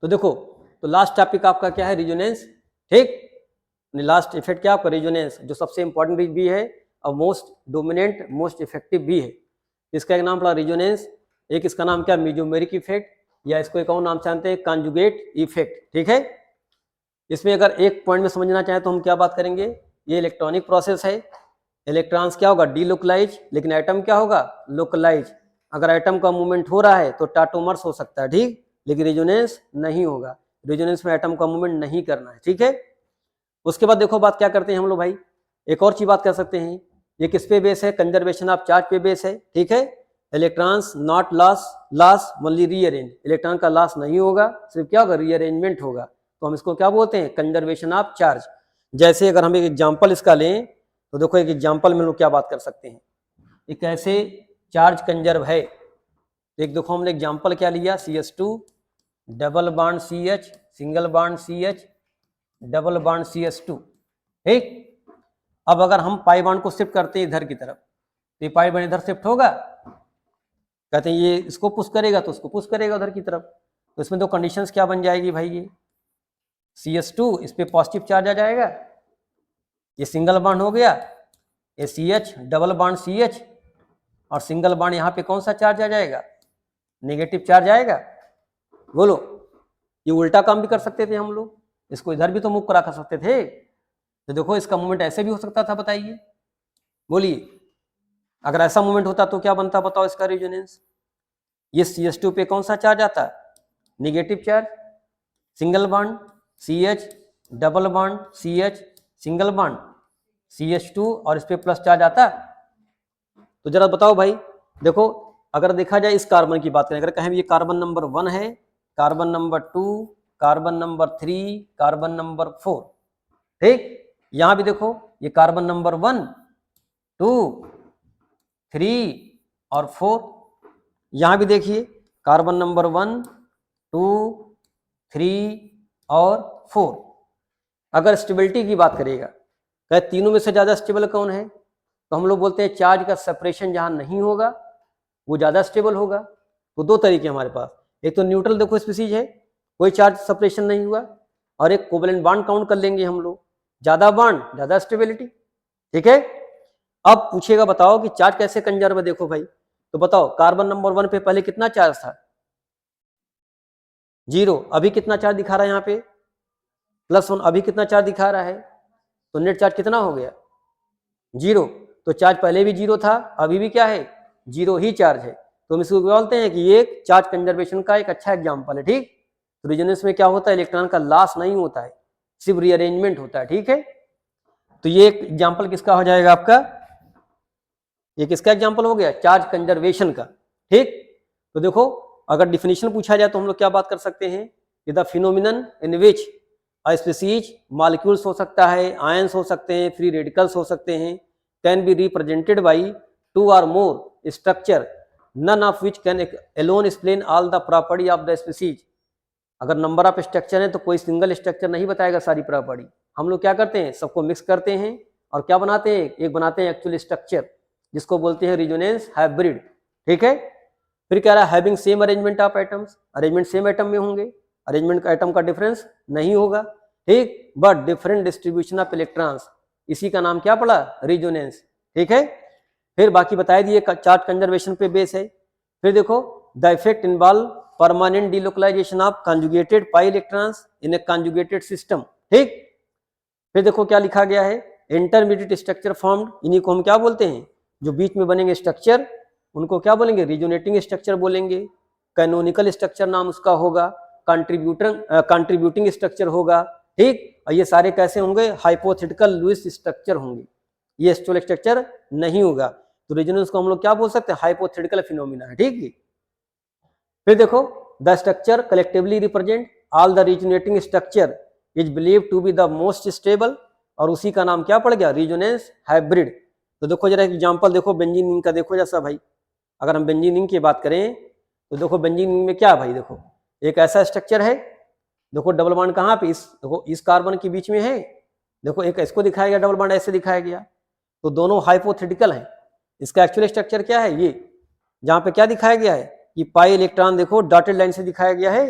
तो देखो, तो लास्ट टॉपिक आपका क्या है, रेजोनेंस। ठीक, लास्ट इफेक्ट क्या आपका रेजोनेंस, जो सबसे इंपॉर्टेंट भी है और मोस्ट डोमिनेंट मोस्ट इफेक्टिव भी है। इसका एक नाम पड़ा रेजोनेंस, एक इसका नाम क्या मेजोमेरिक इफेक्ट, या इसको एक और नाम जानते हैं कॉन्जुगेट इफेक्ट। ठीक है, इसमें अगर एक पॉइंट में समझना चाहें तो हम क्या बात करेंगे, ये इलेक्ट्रॉनिक प्रोसेस है, इलेक्ट्रॉन्स क्या होगा डीलोकलाइज, लेकिन एटम क्या होगा लोकलाइज। अगर एटम का मूवमेंट हो रहा है तो टाटोमर्स हो सकता है, ठीक, लेकिन रेजोनेंस नहीं होगा, रेजोनेंस में एटम का मूवमेंट नहीं करना है। ठीक है, उसके बाद देखो बात क्या करते हैं हम लोग भाई, एक और चीज बात कर सकते हैं, ये किस पे बेस है, कंजर्वेशन ऑफ चार्ज पे बेस है। ठीक है, electrons not loss only rearrange, electron का लॉस नहीं होगा, सिर्फ क्या होगा रीअरेंजमेंट होगा, तो हम इसको क्या बोलते हैं कंजर्वेशन ऑफ चार्ज। जैसे अगर हम एक एग्जांपल इसका लें तो देखो एक एग्जांपल में लोग क्या बात कर सकते हैं, एक ऐसे चार्ज कंजर्व है, एक देखो हमने एग्जांपल क्या लिया CH2 double bond CH single bond CH double bond CH2। ठीक, अब अगर हम पाई बॉन्ड को शिफ्ट करते हैं इधर की तरफ तो ये पाई बॉन्ड इधर शिफ्ट होगा, कहते हैं ये इसको पुश करेगा तो उसको पुश करेगा उधर की तरफ, तो इसमें दो कंडीशंस क्या बन जाएगी भाई, ये CH2 इस पे पॉजिटिव चार्ज आ जाएगा, ये सिंगल बॉन्ड हो गया, ये CH डबल बॉन्ड CH और सिंगल बॉन्ड यहाँ पे कौन सा चार्ज आ जाएगा, नेगेटिव चार्ज आएगा। बोलो, ये उल्टा काम भी कर सकते थे हम लोग, इसको इधर भी तो मूव करा कर सकते थे, तो देखो इसका मूवमेंट ऐसे भी हो सकता था, बताइए, बोलिए, अगर ऐसा मूवमेंट होता तो क्या बनता बताओ इसका रेजोनेंस। ये CH2 पे कौन सा चार्ज आता, negative charge, single bond CH double bond CH single bond CH2 और इस पे प्लस चार्ज आता। तो जरा बताओ भाई, देखो अगर देखा जाए इस कार्बन की बात करें, अगर कहें ये कार्बन नंबर 1 है, carbon number 2, carbon number 3, carbon number 4। ठीक, यहां भी देखो ये कार्बन नंबर 1, 2, 3 और 4, यहां भी देखिए कार्बन नंबर 1, 2, 3 और 4। अगर स्टेबिलिटी की बात करेगा, कहे तीनों में से ज्यादा स्टेबल कौन है, तो हम लोग बोलते हैं चार्ज का सेपरेशन जहां नहीं होगा वो ज्यादा स्टेबल होगा। तो दो तरीके हमारे पास, एक तो न्यूट्रल देखो स्पीसीज है, कोई चार्ज सेपरेशन नहीं हुआ, और एक कोवेलेंट बॉन्ड काउंट कर लेंगे हम लोग, ज्यादा बॉन्ड ज्यादा स्टेबिलिटी। ठीक है, अब पूछेगा बताओ कि चार्ज कैसे कंजर्व है, देखो भाई, तो बताओ कार्बन नंबर 1 पे पहले कितना चार्ज था, 0, अभी कितना चार्ज दिखा रहा है यहाँ पे +1, अभी कितना चार्ज दिखा रहा है, तो नेट चार्ज कितना हो गया 0, तो चार्ज पहले भी 0 था, अभी भी क्या है 0 ही चार्ज है, तो हम इसको बोलते हैं कि ये चार्ज कंजर्वेशन का एक अच्छा एग्जांपल है। ठीक, तो रेजोनेंस में क्या होता है, इलेक्ट्रॉन का लॉस नहीं होता है, सिर्फ रीअरेंजमेंट होता है। ठीक है, तो ये एक एग्जांपल किसका हो जाएगा आपका, ये किसका एग्जांपल हो गया, चार्ज कंजर्वेशन का। ठीक, तो देखो अगर डिफिनेशन पूछा जाए तो हम लोग क्या बात कर सकते हैं, कि the phenomenon in which a species molecules हो सकता है, आयंस हो सकते हैं, फ्री रेडिकल्स हो सकते हैं, can be represented by 2 or more structure, none of which can alone explain all the property of the species. अगर नंबर ऑफ स्ट्रक्चर है तो कोई सिंगल स्ट्रक्चर नहीं बताएगा सारी प्रॉपर्टी, हम लोग क्या करते हैं सबको मिक्स करते हैं और क्या बनाते हैं, एक बनाते हैं एक्चुअल स्ट्रक्चर, जिसको बोलते हैं रेजोनेंस हाइब्रिड। ठीक है, फिर कह रहा है having same arrangement of atoms, arrangement same atom में होंगे, अरेंजमेंट का एटम का डिफरेंस नहीं होगा। ठीक, but different distribution of electrons, इसी का नाम क्या पड़ा रेजोनेंस। ठीक है, फिर बाकी बताए दिए चार्ज कंजर्वेशन पे बेस है। फिर देखो the effect involve permanent delocalisation of conjugated pi electrons in A conjugated system. ठीक, फिर देखो क्या लिखा गया है, इंटरमीडिएट स्ट्रक्चर फॉर्म्ड, इन्हीं को हम क्या बोलते हैं, जो बीच में बनेंगे स्ट्रक्चर उनको क्या बोलेंगे, रिजोनेटिंग स्ट्रक्चर बोलेंगे, कैनोनिकल स्ट्रक्चर नाम उसका होगा, कंट्रीब्यूटिंग स्ट्रक्चर होगा। ठीक, और ये सारे कैसे होंगे, हाइपोथेटिकल लुईस स्ट्रक्चर होंगे, ये एक्चुअल स्ट्रक्चर नहीं होगा, तो रेजोनेंस को हम लोग क्या बोल सकते हैं, हाइपोथेटिकल फिनोमिना है। ठीक है, फिर देखो the structure collectively represent all the resonating structure is believe to be the most stable, और उसी का नाम क्या पड़ गया, रेजोनेंस हाइब्रिड। तो देखो जरा एग्जांपल देखो बेंजीन रिंग का, देखो जैसा भाई, अगर हम बेंजीन रिंग की बात करें तो देखो बेंजीन रिंग में क्या भाई, देखो एक ऐसा स्ट्रक्चर है, देखो डबल बॉन्ड कहाँ पे, इस देखो इस कार्बन के बीच में है, देखो एक इसको दिखाया गया डबल बॉन्ड ऐसे दिखाया गया, तो दोनों हाइपोथेटिकल हैं। इसका एक्चुअल स्ट्रक्चर क्या है, ये जहाँ पे क्या दिखाया गया है कि पाई इलेक्ट्रॉन देखो डॉटेड लाइन से दिखाया गया है,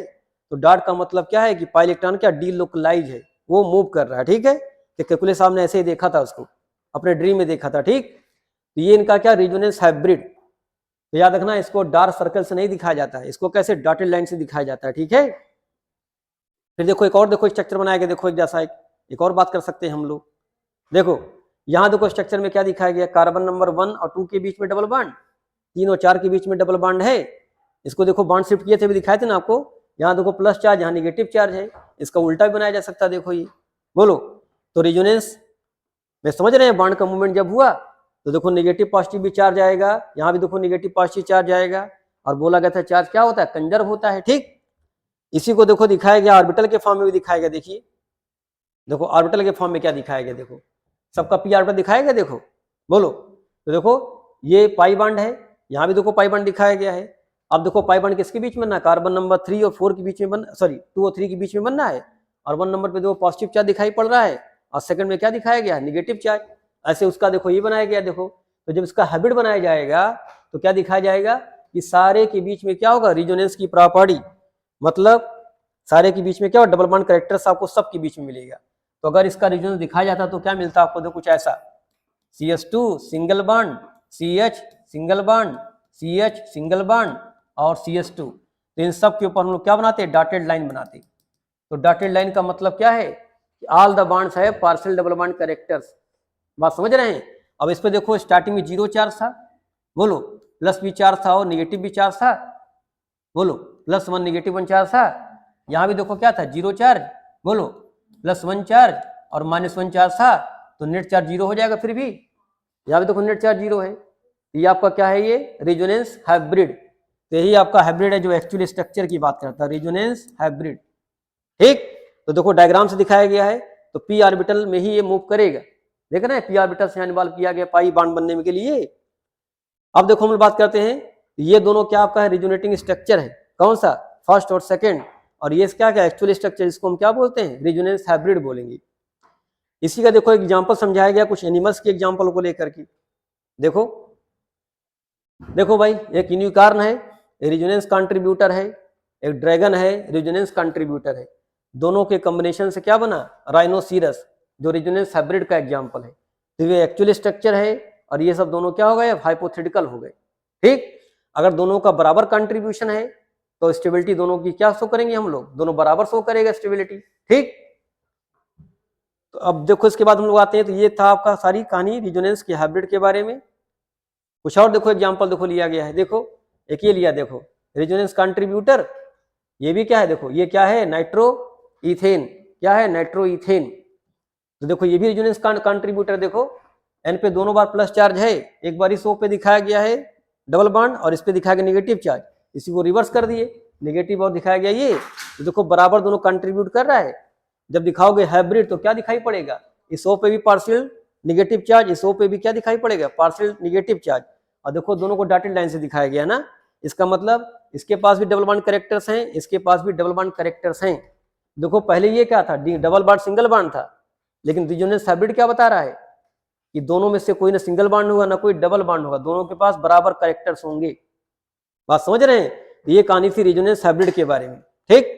तो डॉट का मतलब क्या है कि पाई इलेक्ट्रॉन क्या डीलोकलाइज है, वो मूव कर रहा है, ठीक है। कि कैलकुलस साहब ने ऐसे ही देखा था उसको, अपने ड्रीम में देखा था, ठीक। तो ये इनका क्या रेजोनेंस हाइब्रिड। तो याद रखना इसको डार्क सर्कल से नहीं दिखाया जाता है, इसको कैसे डॉटेड लाइन से दिखाया जाता है, ठीक है। फिर देखो एक और देखो स्ट्रक्चर बनाया गया, देखो एक जैसा एक और बात कर सकते हैं हम लोग। देखो यहाँ देखो स्ट्रक्चर में क्या दिखाया गया, कार्बन नंबर 1 और 2 के बीच में डबल बॉन्ड, 3 और 4 के बीच में डबल बॉन्ड है। इसको देखो बॉन्ड शिफ्ट किए थे भी दिखाए थे ना आपको, यहाँ देखो प्लस चार्ज, यहाँ निगेटिव चार्ज है, इसका उल्टा भी बनाया जा सकता है। देखो ये बोलो, तो रेजोनेंस में समझ रहे हैं, बॉन्ड का मूवमेंट जब हुआ तो देखो निगेटिव पॉजिटिव भी चार्ज आएगा, यहाँ भी देखो निगेटिव पॉजिटिव चार्ज आएगा, और बोला गया था चार्ज क्या होता है, कंजर्व होता है, ठीक। इसी को देखो दिखाया गया ऑर्बिटल के फॉर्म में भी दिखाया गया। देखिए देखो ऑर्बिटल के फॉर्म में क्या दिखाया गया, देखो सबका पी ऑर्बिटल दिखाया गया, देखो बोलो। तो देखो ये पाई बॉन्ड है, यहाँ भी देखो पाई बॉन्ड दिखाया गया है। अब देखो पाई बॉन्ड किसके बीच में बनना है, कार्बन नंबर 3 और 4 के बीच में बनना, सॉरी 2 और 3 के बीच में बनना है। और 1 नंबर पे देखो पॉजिटिव चार्ज दिखाई पड़ रहा है, और सेकंड में क्या दिखाया गया, निगेटिव चार्ज। ऐसे उसका देखो ये बनाया गया। देखो तो जब इसका हाइब्रिड बनाया जाएगा तो क्या दिखाया जाएगा कि सारे के बीच में क्या होगा, रेजोनेंस की प्रॉपर्टी, मतलब सारे के बीच में क्या होगा, डबल बॉन्ड कैरेक्टर्स आपको सबके बीच में मिलेगा। तो अगर इसका रेजोनेंस दिखाया जाता तो क्या मिलता आपको, देखो कुछ ऐसा, CH2 single bond, CH single bond, CH single bond और CH2। तो इन सब के ऊपर हम लोग क्या बनाते हैं, डॉटेड लाइन बनाते हैं। तो डॉटेड लाइन का मतलब क्या है कि ऑल द बॉन्ड्स है पार्शियल डबल बॉन्ड कैरेक्टर्स। बात समझ रहे हैं। अब इस पे देखो स्टार्टिंग में 0 चार्ज था, बोलो, प्लस भी चार्ज था और निगेटिव भी चार्ज था, बोलो, +1 -1 चार्ज था। यहाँ भी देखो क्या था, 0 चार्ज, बोलो, +1 चार्ज और -1 चार्ज था, तो नेट चार्ज 0 हो जाएगा। फिर भी यहाँ भी देखो नेट चार्ज 0 है। ये आपका क्या है, ये रेजोनेंस हाइब्रिड। तो यही आपका हाइब्रिड है जो एक्चुअली स्ट्रक्चर की बात करता है, रेजोनेंस हाइब्रिड, ठीक। तो देखो डायग्राम से दिखाया गया है, तो पी ऑर्बिटल में ही ये मूव करेगा। देख रहे हैं, पी ऑर्बिटल से इन्वॉल्व किया गया पाई बॉन्ड बनने के लिए। अब देखो हम बात करते हैं, ये दोनों क्या आपका है, रेजोनेटिंग स्ट्रक्चर है, कौन सा, फर्स्ट और सेकंड। और ये क्या क्या एक्चुअल स्ट्रक्चर, इसको हम क्या बोलते हैं, रेजोनेंस हाइब्रिड बोलेंगे। इसी का देखो एग्जांपल समझाया गया कुछ एनिमल्स के एग्जांपल को लेकर के। देखो देखो भाई, एक यूनिकॉर्न है, रेजोनेंस कंट्रीब्यूटर है, एक ड्रैगन है, रेजोनेंस कंट्रीब्यूटर है। दोनों के कॉम्बिनेशन से क्या बना, राइनोसीरस, जो रेजोनेंस हाइब्रिड का एग्जांपल है। तो ये एक्चुअल स्ट्रक्चर है, और ये सब दोनों क्या हो गए, हाइपोथेटिकल हो गए, ठीक। अगर दोनों का बराबर कंट्रीब्यूशन है तो स्टेबिलिटी दोनों की क्या शो करेंगे हम लोग, दोनों बराबर शो करेगा स्टेबिलिटी, ठीक। तो अब देखो इसके बाद हम लोग आते हैं, तो ये था आपका सारी कहानी रेजोनेंस के हाइब्रिड के बारे में। कुछ और देखो एग्जांपल देखो लिया गया है। देखो एक ये लिया, देखो रेजोनेंस कंट्रीब्यूटर, ये भी क्या है, देखो ये क्या है, नाइट्रो इथेन, क्या है, नाइट्रो इथेन। तो देखो ये भी रेजोनेंस कंट्रीब्यूटर, देखो एन पे दोनों बार प्लस चार्ज है, एक बार इस ओ पे दिखाया गया है डबल बॉन्ड और इस पे दिखाया गया नेगेटिव चार्ज, इसी को रिवर्स कर दिए, नेगेटिव और दिखाया गया ये। तो देखो बराबर दोनों कंट्रीब्यूट कर रहा है। जब दिखाओगे हाइब्रिड तो क्या दिखाई पड़ेगा, इस ओ पे भी पार्शियल निगेटिव चार्ज, इस ओ पे भी क्या दिखाई पड़ेगा, पार्शियल निगेटिव चार्ज। और देखो दोनों को डॉटेड लाइन से दिखाया गया ना, इसका मतलब इसके पास भी डबल बॉन्ड कैरेक्टर्स हैं, इसके पास भी डबल बॉन्ड कैरेक्टर्स हैं। देखो पहले ये क्या था, डबल बॉन्ड सिंगल बॉन्ड था, लेकिन रेजोनेंस हाइब्रिड क्या बता रहा है कि दोनों में से कोई ना सिंगल बॉन्ड होगा ना कोई डबल बॉन्ड होगा, दोनों के पास बराबर कैरेक्टर्स होंगे। बात समझ रहे हैं। ये कहानी थी रेजोनेंस हाइब्रिड के बारे में, ठीक।